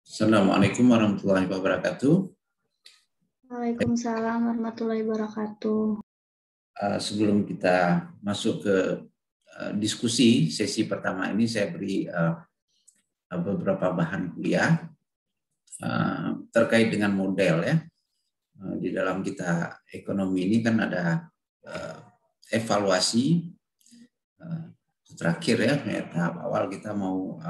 Assalamualaikum warahmatullahi wabarakatuh. Waalaikumsalam warahmatullahi wabarakatuh. Sebelum kita masuk ke diskusi sesi pertama ini, saya beri beberapa bahan kuliah terkait dengan model ya. Di dalam kita ekonomi ini kan ada evaluasi terakhir ya, tahap awal kita mau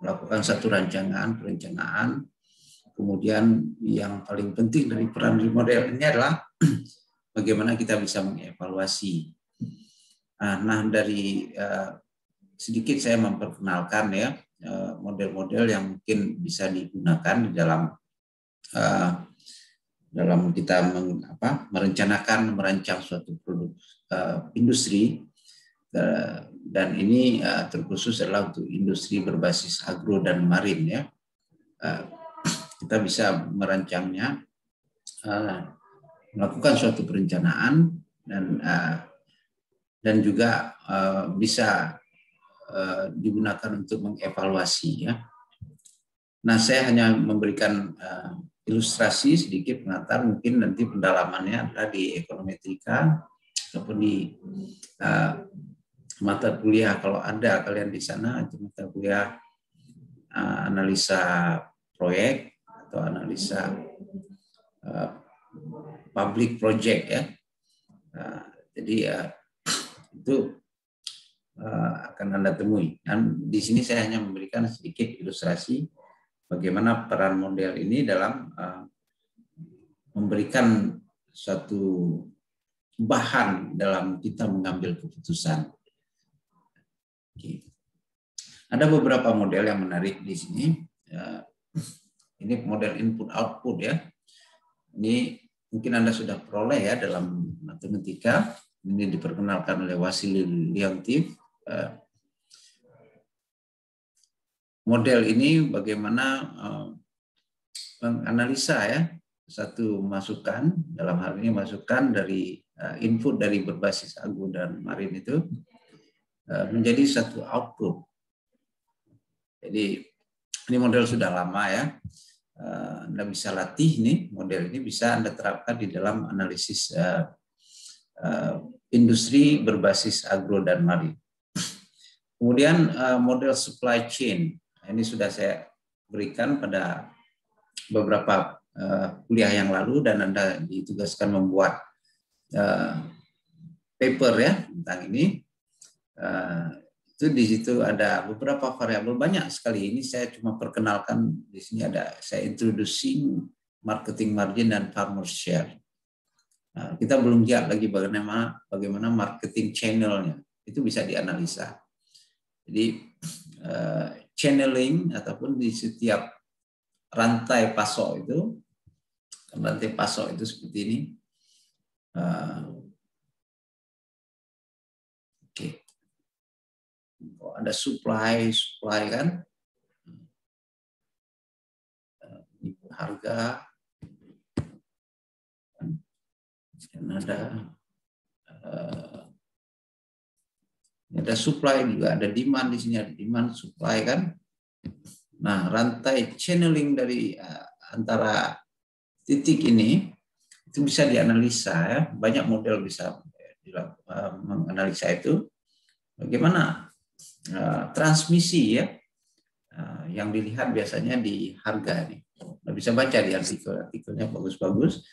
melakukan satu perencanaan. Kemudian yang paling penting dari peran model ini adalah bagaimana kita bisa mengevaluasi. Nah, dari sedikit saya memperkenalkan ya model-model yang mungkin bisa digunakan di dalam kita merancang suatu produk industri, dan ini terkhusus adalah untuk industri berbasis agro dan marin ya. Kita bisa merancangnya, melakukan suatu perencanaan dan juga bisa digunakan untuk mengevaluasi ya. Nah, saya hanya memberikan ilustrasi sedikit pengantar, mungkin nanti pendalamannya adalah di ekonometrika ataupun di mata kuliah kalau ada kalian di sana, itu mata kuliah analisa proyek atau analisa public project ya. Jadi itu akan Anda temui. Dan di sini saya hanya memberikan sedikit ilustrasi bagaimana peran model ini dalam memberikan suatu bahan dalam kita mengambil keputusan. Oke. Ada beberapa model yang menarik di sini. Ini model input-output ya. Ini mungkin Anda sudah peroleh ya dalam matematika. Ini diperkenalkan oleh Wassily Leontief. Model ini bagaimana menganalisa ya satu masukan, dalam hal ini masukan dari input dari berbasis agro dan marin itu menjadi satu output. Jadi ini model sudah lama ya. Anda bisa latih nih, model ini bisa Anda terapkan di dalam analisis industri berbasis agro dan marin. Kemudian model supply chain, ini sudah saya berikan pada beberapa kuliah yang lalu, dan Anda ditugaskan membuat paper ya tentang ini. Itu di situ ada beberapa variabel, banyak sekali. Ini saya cuma perkenalkan. Di sini ada saya introducing marketing margin dan farmer share. Nah, kita belum lihat lagi bagaimana marketing channelnya itu bisa dianalisa. Jadi channeling ataupun di setiap rantai pasok itu seperti ini. Oke. Ada supply kan, harga, dan ada supply juga, ada demand di sini, ada demand supply kan. Nah, rantai channeling dari antara titik ini itu bisa dianalisa ya. Banyak model bisa menganalisa itu. Bagaimana transmisi ya, yang dilihat biasanya di harga nih. Nah, bisa baca di artikelnya bagus-bagus,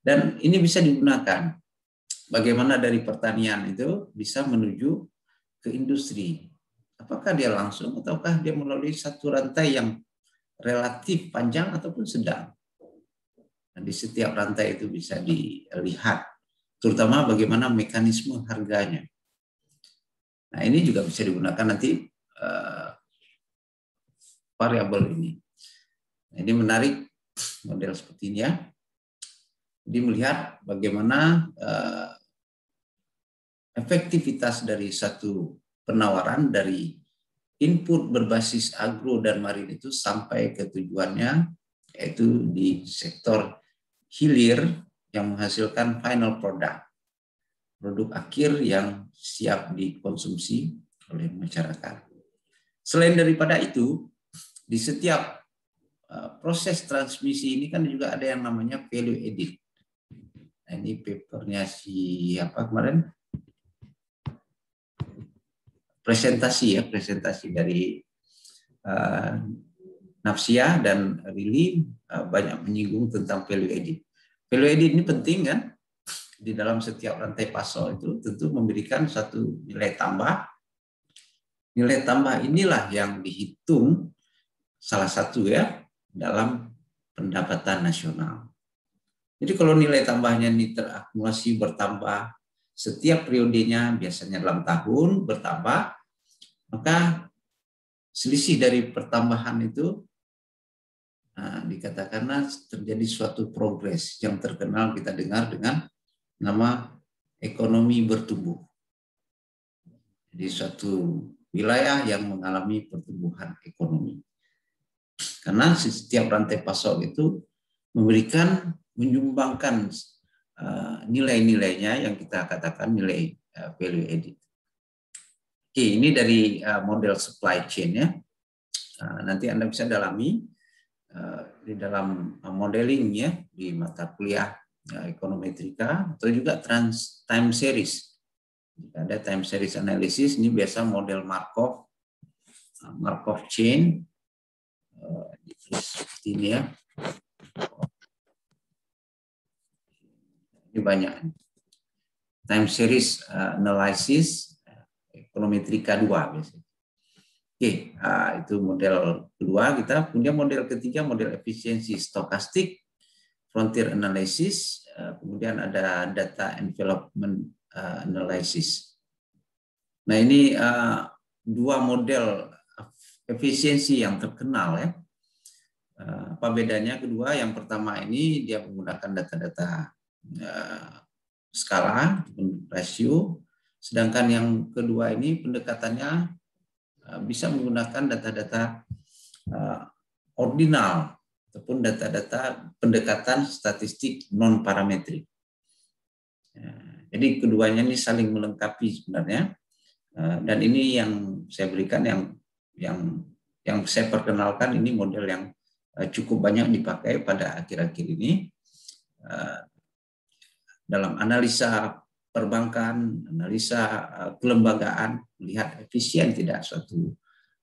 dan ini bisa digunakan bagaimana dari pertanian itu bisa menuju ke industri. Apakah dia langsung ataukah dia melalui satu rantai yang relatif panjang ataupun sedang. Nah, di setiap rantai itu bisa dilihat, terutama bagaimana mekanisme harganya. Nah, ini juga bisa digunakan nanti variabel ini. Nah, ini menarik model seperti ini ya. Jadi melihat bagaimana efektivitas dari satu penawaran dari input berbasis agro dan marin itu sampai ke tujuannya, yaitu di sektor hilir yang menghasilkan final product. Produk akhir yang siap dikonsumsi oleh masyarakat. Selain daripada itu, di setiap proses transmisi ini kan juga ada yang namanya value edit. Nah, ini papernya siapa kemarin? Presentasi dari Nafsia dan Rili banyak menyinggung tentang value edit. Value edit ini penting kan? Di dalam setiap rantai pasok itu tentu memberikan satu nilai tambah. Nilai tambah inilah yang dihitung salah satu ya dalam pendapatan nasional. Jadi kalau nilai tambahnya ini terakumulasi bertambah setiap periodenya, biasanya dalam tahun bertambah, maka selisih dari pertambahan itu dikatakan terjadi suatu progres yang terkenal kita dengar dengan nama ekonomi bertumbuh. Jadi suatu wilayah yang mengalami pertumbuhan ekonomi. Karena setiap rantai pasok itu menyumbangkan nilai-nilainya yang kita katakan nilai value added. Oke, ini dari model supply chain ya. Nanti Anda bisa dalami di dalam modeling ya di mata kuliah ekonometrika atau juga time series. Jika ada time series analysis, ini biasa model Markov chain seperti ini ya. Ini banyak. Time series analysis ekonometrika 2 biasanya. Oke, itu model kedua. Kita punya model ketiga, model efisiensi stokastik, frontier analysis, kemudian ada data envelopment analysis. Nah, ini dua model efisiensi yang terkenal ya. Apa bedanya kedua? Yang pertama ini dia menggunakan data-data skala, rasio, sedangkan yang kedua ini pendekatannya bisa menggunakan data-data ordinal ataupun data-data pendekatan statistik non parametrik. Jadi keduanya ini saling melengkapi sebenarnya, dan ini yang saya berikan yang saya perkenalkan ini model yang cukup banyak dipakai pada akhir-akhir ini dalam analisa perbankan, analisa kelembagaan, melihat efisien tidak suatu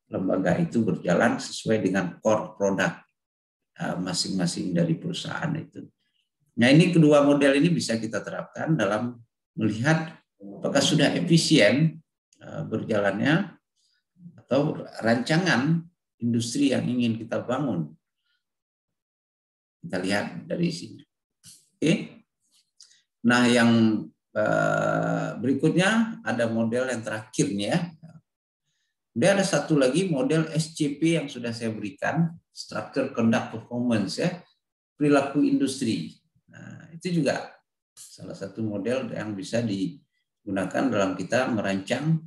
lembaga itu berjalan sesuai dengan core produk masing-masing dari perusahaan itu. Nah, ini kedua model ini bisa kita terapkan dalam melihat apakah sudah efisien berjalannya atau rancangan industri yang ingin kita bangun. Kita lihat dari sini. Oke. Nah, yang berikutnya ada model yang terakhir nih ya. Dia ada satu lagi model SCP yang sudah saya berikan, Structure Conduct Performance ya, perilaku industri. Nah, itu juga salah satu model yang bisa digunakan dalam kita merancang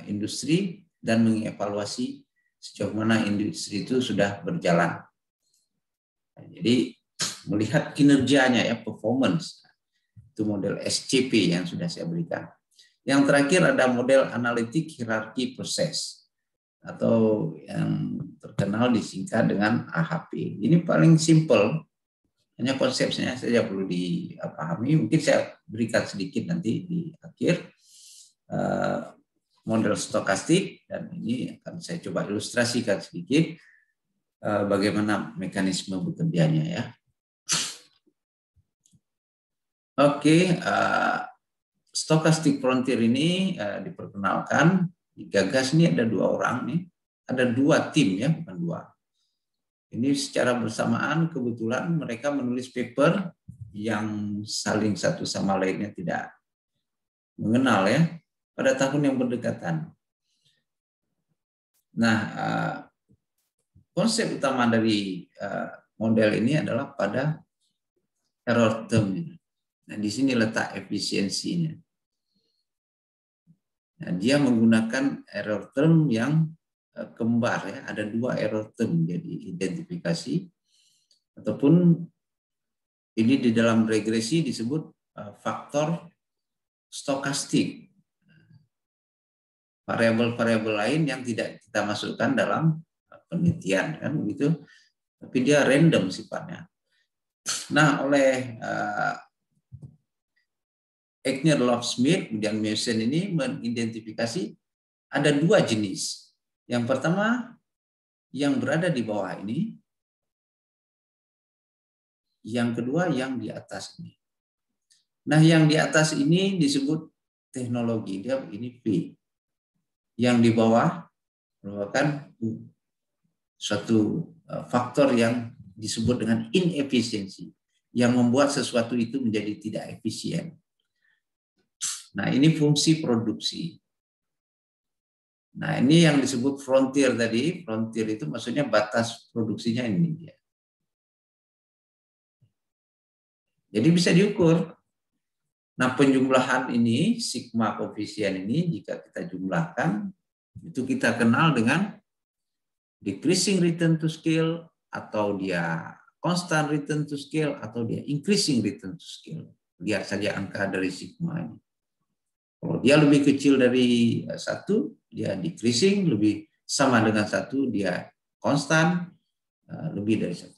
industri dan mengevaluasi sejauh mana industri itu sudah berjalan. Jadi melihat kinerjanya ya, performance. Itu model SCP yang sudah saya berikan. Yang terakhir ada model analitik hierarki proses atau yang terkenal disingkat dengan AHP. Ini paling simple, hanya konsepnya saja perlu dipahami. Mungkin saya berikan sedikit nanti di akhir model stokastik, dan ini akan saya coba ilustrasikan sedikit bagaimana mekanisme bekerjanya ya. Oke, Stochastic Frontier ini diperkenalkan, digagas ini ada dua orang nih, ada dua tim ya, bukan dua. Ini secara bersamaan kebetulan mereka menulis paper yang saling satu sama lainnya tidak mengenal ya, pada tahun yang berdekatan. Nah, konsep utama dari model ini adalah pada error term. Nah, di sini letak efisiensinya. Nah, dia menggunakan error term yang kembar ya, ada dua error term jadi identifikasi, ataupun ini di dalam regresi disebut faktor stokastik. Variabel-variabel lain yang tidak kita masukkan dalam penelitian kan begitu. tapi dia random sifatnya. Nah, oleh Eichner, Love-Smith, kemudian Meson ini mengidentifikasi ada dua jenis. Yang pertama, yang berada di bawah ini. Yang kedua, yang di atas ini. Nah, yang di atas ini disebut teknologi. Dia begini V. Yang di bawah merupakan suatu faktor yang disebut dengan inefisiensi, yang membuat sesuatu itu menjadi tidak efisien. Nah, ini fungsi produksi. Nah, ini yang disebut frontier tadi. Frontier itu maksudnya batas produksinya ini dia. Jadi bisa diukur. Nah, penjumlahan ini, sigma koefisien ini, jika kita jumlahkan, itu kita kenal dengan decreasing return to scale, atau dia constant return to scale, atau dia increasing return to scale. Lihat saja angka dari sigma ini. Kalau dia lebih kecil dari 1, dia decreasing, lebih sama dengan 1, dia constant, lebih dari 1.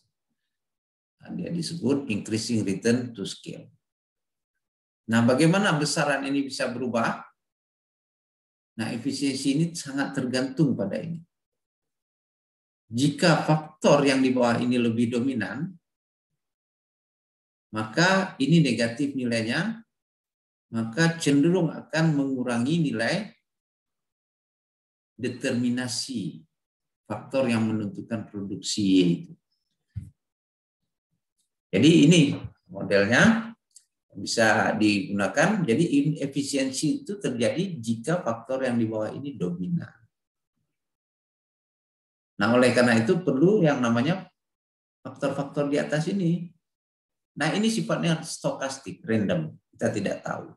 Nah, dia disebut increasing return to scale. Nah, bagaimana besaran ini bisa berubah? Nah, efisiensi ini sangat tergantung pada ini. Jika faktor yang di bawah ini lebih dominan, maka ini negatif nilainya, maka cenderung akan mengurangi nilai determinasi faktor yang menentukan produksi itu. Jadi ini modelnya bisa digunakan. Jadi efisiensi itu terjadi jika faktor yang di bawah ini dominan. Nah, oleh karena itu perlu yang namanya faktor-faktor di atas ini. Nah, ini sifatnya stokastik, random. Kita tidak tahu.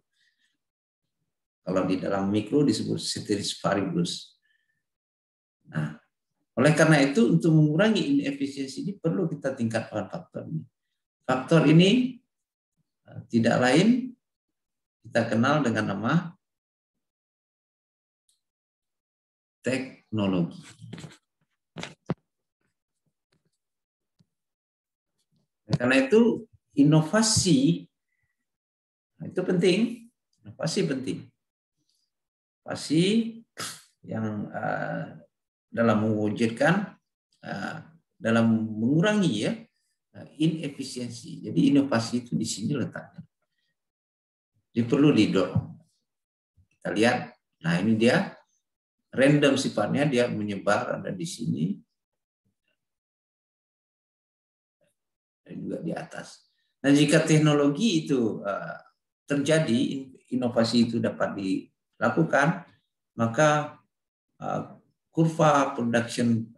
Kalau di dalam mikro disebut ceteris paribus. Nah, oleh karena itu untuk mengurangi inefisiensi ini perlu kita tingkatkan faktor ini. Faktor ini tidak lain kita kenal dengan nama teknologi. Karena itu inovasi itu penting, inovasi penting. Inovasi yang dalam mewujudkan, dalam mengurangi ya inefisiensi. Jadi inovasi itu di sini letaknya. Jadi perlu didorong. Kita lihat, nah ini dia random sifatnya, dia menyebar ada di sini dan juga di atas. Nah, jika teknologi itu terjadi, inovasi itu dapat dilakukan, maka kurva production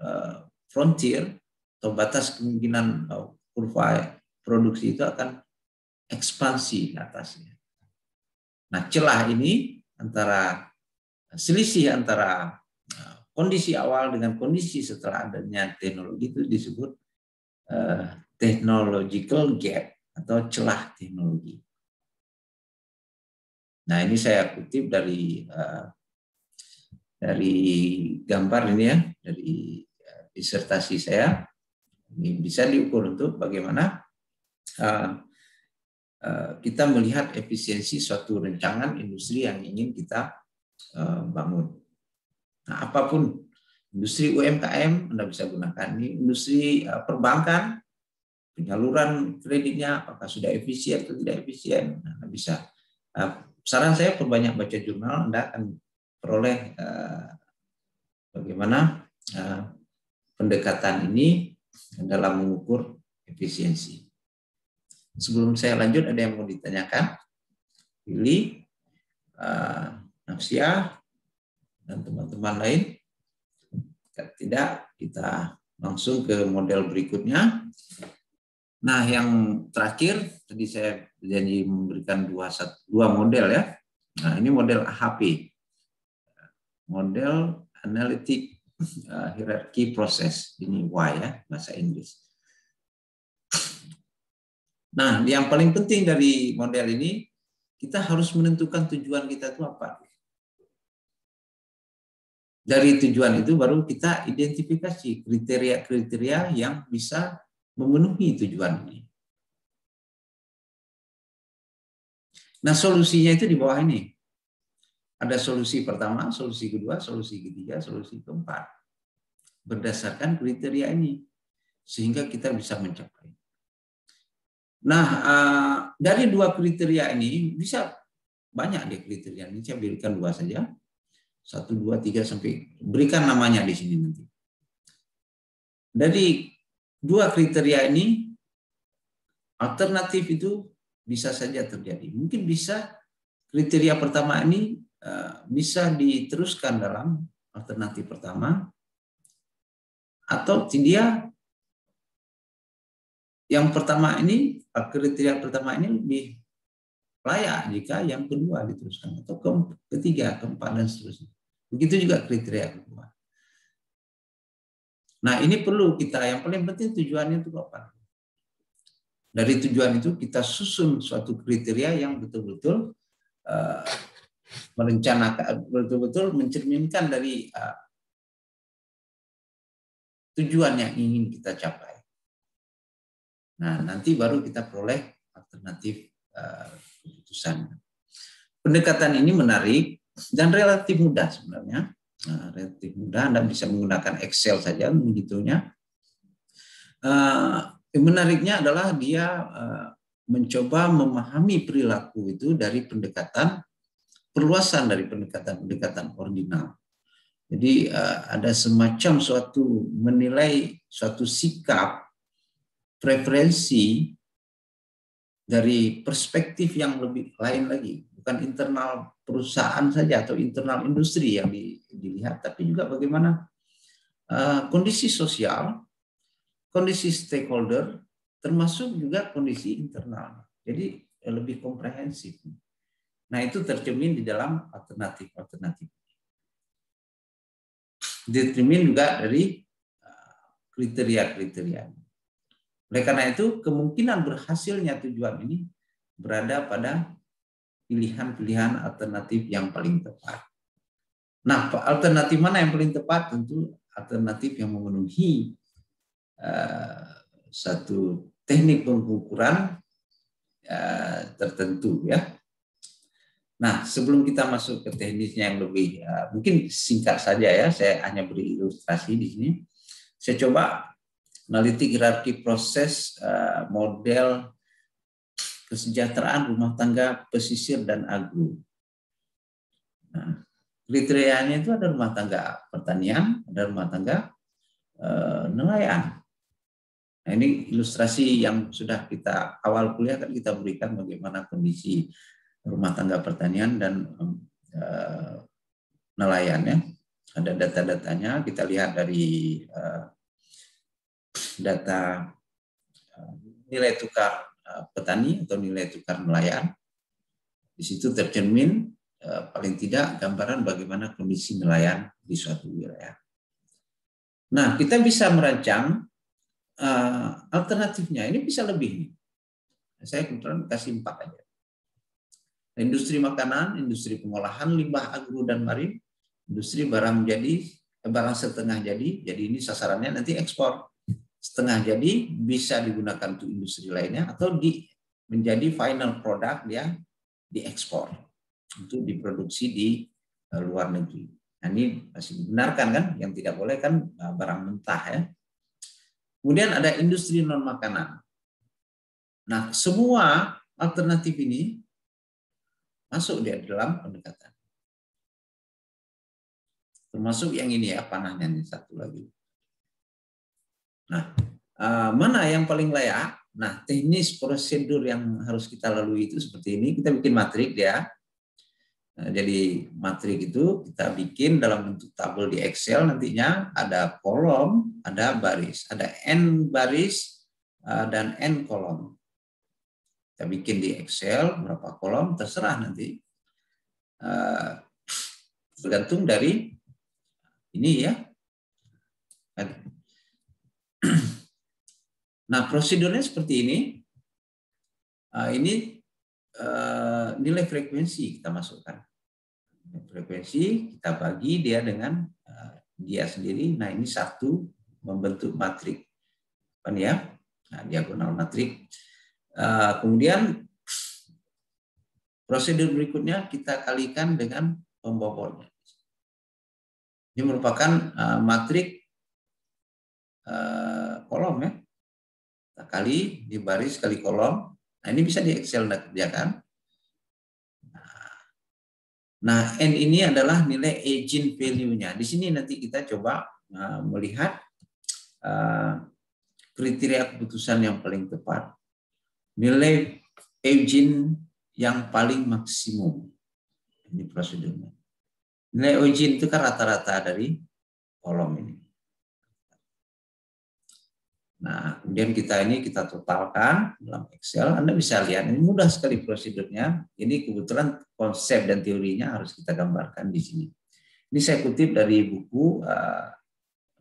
frontier atau batas kemungkinan kurva produksi itu akan ekspansi ke atasnya. Nah, celah ini antara selisih antara kondisi awal dengan kondisi setelah adanya teknologi itu disebut technological gap atau celah teknologi. Nah, ini saya kutip dari gambar ini ya, dari disertasi saya. Ini bisa diukur untuk bagaimana kita melihat efisiensi suatu rancangan industri yang ingin kita bangun. Nah, apapun industri UMKM Anda bisa gunakan. Ini industri perbankan, penyaluran kreditnya apakah sudah efisien atau tidak efisien. Nah, Anda bisa. Saran saya perbanyak baca jurnal, Anda akan peroleh bagaimana pendekatan ini dalam mengukur efisiensi. Sebelum saya lanjut, ada yang mau ditanyakan? Pilih Nafsia dan teman-teman lain. Tidak, kita langsung ke model berikutnya. Nah, yang terakhir tadi saya berjanji memberikan dua model ya. Nah, ini model AHP, model Analytic Hierarchy Process, ini Y ya, bahasa Inggris. Nah, yang paling penting dari model ini, kita harus menentukan tujuan kita itu apa. Dari tujuan itu baru kita identifikasi kriteria-kriteria yang bisa memenuhi tujuan ini. Nah, solusinya itu di bawah ini. Ada solusi pertama, solusi kedua, solusi ketiga, solusi keempat. Berdasarkan kriteria ini. Sehingga kita bisa mencapai. Nah, dari dua kriteria ini, bisa banyak deh kriteria. Ini saya berikan dua saja. 1, 2, 3, sampai berikan namanya di sini nanti. Dari dua kriteria ini, alternatif itu bisa saja terjadi. Mungkin bisa kriteria pertama ini bisa diteruskan dalam alternatif pertama, atau dia yang pertama ini, kriteria pertama ini lebih layak jika yang kedua diteruskan, atau ketiga, keempat, dan seterusnya. Begitu juga kriteria kedua. Nah, ini perlu kita, yang paling penting tujuannya itu apa? Dari tujuan itu kita susun suatu kriteria yang betul-betul merencanakan, betul-betul mencerminkan dari tujuan yang ingin kita capai. Nah, nanti baru kita peroleh alternatif keputusan. Pendekatan ini menarik dan relatif mudah sebenarnya. Relatif mudah, Anda bisa menggunakan Excel saja menghitungnya. Menariknya adalah dia mencoba memahami perilaku itu dari pendekatan, perluasan dari pendekatan ordinal. Jadi ada semacam suatu menilai suatu sikap, preferensi dari perspektif yang lebih lain lagi. Bukan internal perusahaan saja atau internal industri yang dilihat, tapi juga bagaimana kondisi sosial, kondisi stakeholder, termasuk juga kondisi internal. Jadi lebih komprehensif. Nah, itu tercermin di dalam alternatif-alternatif. Determin juga dari kriteria-kriteria. Oleh karena itu, kemungkinan berhasilnya tujuan ini berada pada pilihan-pilihan alternatif yang paling tepat. Nah, alternatif mana yang paling tepat? Tentu alternatif yang memenuhi satu teknik pengukuran tertentu, ya. Nah, sebelum kita masuk ke teknisnya yang lebih mungkin singkat saja ya, saya hanya beri ilustrasi di sini. Saya coba meneliti hierarki proses model kesejahteraan rumah tangga pesisir dan agro. Nah, kriterianya itu ada rumah tangga pertanian, ada rumah tangga nelayan. Nah, ini ilustrasi yang sudah kita awal kuliah kan kita berikan bagaimana kondisi rumah tangga pertanian dan nelayan, ya. Ada data-datanya, kita lihat dari data nilai tukar petani atau nilai tukar nelayan. Di situ tercermin paling tidak gambaran bagaimana kondisi nelayan di suatu wilayah. Nah, kita bisa merancang alternatifnya. Ini bisa lebih nih. Saya kebetulan kasih 4 aja. Industri makanan, industri pengolahan limbah agro dan marin, industri barang jadi, barang setengah jadi ini sasarannya nanti ekspor. Setengah jadi bisa digunakan untuk industri lainnya atau menjadi final product yang diekspor untuk diproduksi di luar negeri. Nah, ini masih dibenarkan kan? Yang tidak boleh kan barang mentah, ya. Kemudian ada industri non makanan. Nah, semua alternatif ini masuk di dalam pendekatan. Termasuk yang ini, ya, panahnya ini satu lagi. Nah, mana yang paling layak? Nah, teknis prosedur yang harus kita lalui itu seperti ini. Kita bikin matrik, ya. Nah, jadi matrik itu kita bikin dalam bentuk tabel di Excel, nantinya ada kolom, ada baris, ada N baris dan N kolom. Kita bikin di Excel berapa kolom terserah nanti, tergantung dari ini, ya. Nah, prosedurnya seperti ini. Ini nilai frekuensi kita masukkan. Frekuensi kita bagi dia dengan dia sendiri. Nah, ini satu membentuk matrik, kan ya, nah, diagonal matrik. Kemudian prosedur berikutnya kita kalikan dengan pembobornya. Ini merupakan matrik kolom ya. Kita kali di baris kali kolom. Nah, ini bisa di Excel Anda kerjakan. Nah, N ini adalah nilai agent value-nya. Di sini nanti kita coba melihat kriteria keputusan yang paling tepat. Nilai agent yang paling maksimum. Ini prosedurnya. Nilai agent itu kan rata-rata dari kolom ini. Nah, kemudian kita totalkan dalam Excel. Anda bisa lihat, ini mudah sekali prosedurnya. Ini kebetulan konsep dan teorinya harus kita gambarkan di sini. Ini saya kutip dari buku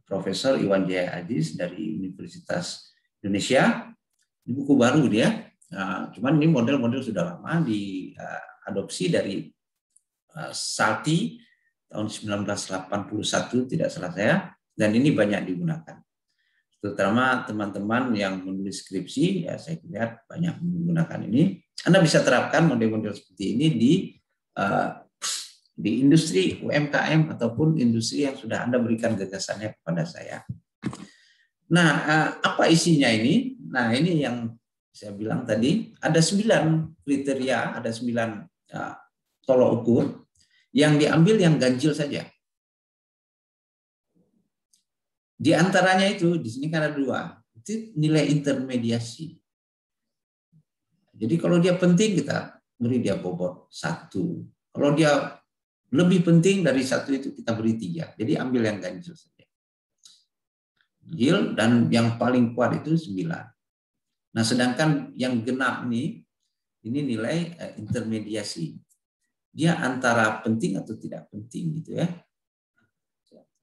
Profesor Iwan Jaya Aziz dari Universitas Indonesia. Ini buku baru dia. Cuman ini model-model sudah lama diadopsi dari Salty tahun 1981, tidak salah saya. Dan ini banyak digunakan. Terutama teman-teman yang menulis skripsi, ya saya lihat banyak menggunakan ini. Anda bisa terapkan model-model seperti ini di industri UMKM ataupun industri yang sudah Anda berikan gagasannya kepada saya. Nah, apa isinya ini? Nah, ini yang saya bilang tadi, ada 9 kriteria, ada 9 tolok ukur yang diambil yang ganjil saja. Di antaranya itu, di sini kan ada 2, itu nilai intermediasi. Jadi kalau dia penting, kita beri dia bobot 1. Kalau dia lebih penting dari 1 itu, kita beri 3. Jadi ambil yang ganjil saja. Ganjil, dan yang paling kuat itu 9. Nah, sedangkan yang genap ini nilai intermediasi. Dia antara penting atau tidak penting gitu ya.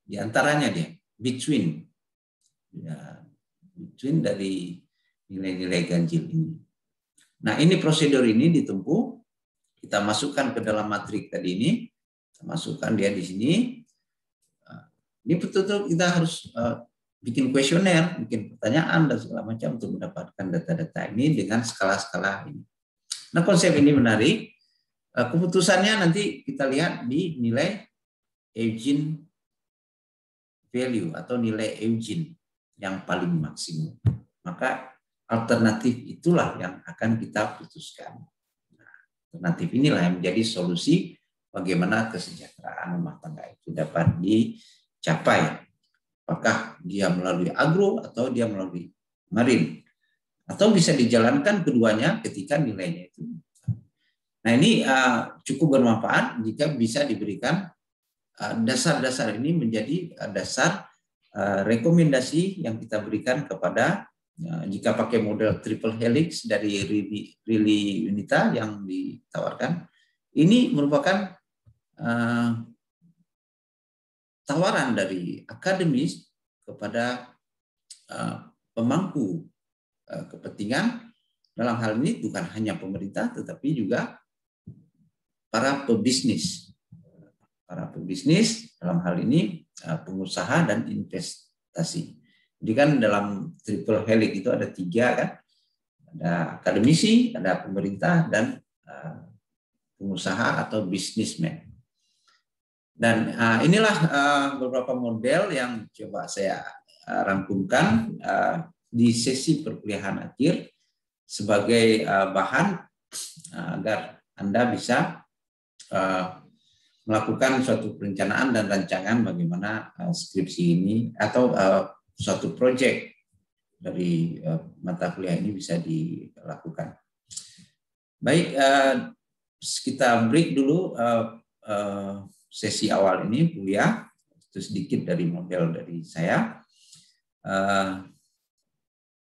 Di antaranya dia. Between dari nilai-nilai ganjil ini. Nah, ini prosedur ini ditempuh. Kita masukkan ke dalam matrik tadi ini. Kita masukkan dia di sini. Ini betul-betul kita harus bikin kuesioner, bikin pertanyaan dan segala macam untuk mendapatkan data-data ini dengan skala-skala ini. Nah, konsep ini menarik. Keputusannya nanti kita lihat di nilai agent value atau nilai agent yang paling maksimum. Maka alternatif itulah yang akan kita putuskan. Nah, alternatif inilah yang menjadi solusi bagaimana kesejahteraan rumah tangga itu dapat dicapai. Apakah dia melalui agro atau dia melalui marine. Atau bisa dijalankan keduanya ketika nilainya itu. Nah, ini cukup bermanfaat jika bisa diberikan dasar-dasar ini menjadi dasar rekomendasi yang kita berikan kepada jika pakai model triple helix dari Rili Unita yang ditawarkan. Ini merupakan tawaran dari akademis kepada pemangku kepentingan. Dalam hal ini bukan hanya pemerintah tetapi juga para pebisnis. Para pebisnis dalam hal ini pengusaha dan investasi. Jadi kan dalam triple helix itu ada 3 kan, ada akademisi, ada pemerintah dan pengusaha atau bisnismen. Dan inilah beberapa model yang coba saya rangkumkan di sesi perkuliahan akhir sebagai bahan agar Anda bisa melakukan suatu perencanaan dan rancangan bagaimana skripsi ini atau suatu proyek dari mata kuliah ini bisa dilakukan. Baik, kita break dulu sesi awal ini kuliah, itu sedikit dari model dari saya.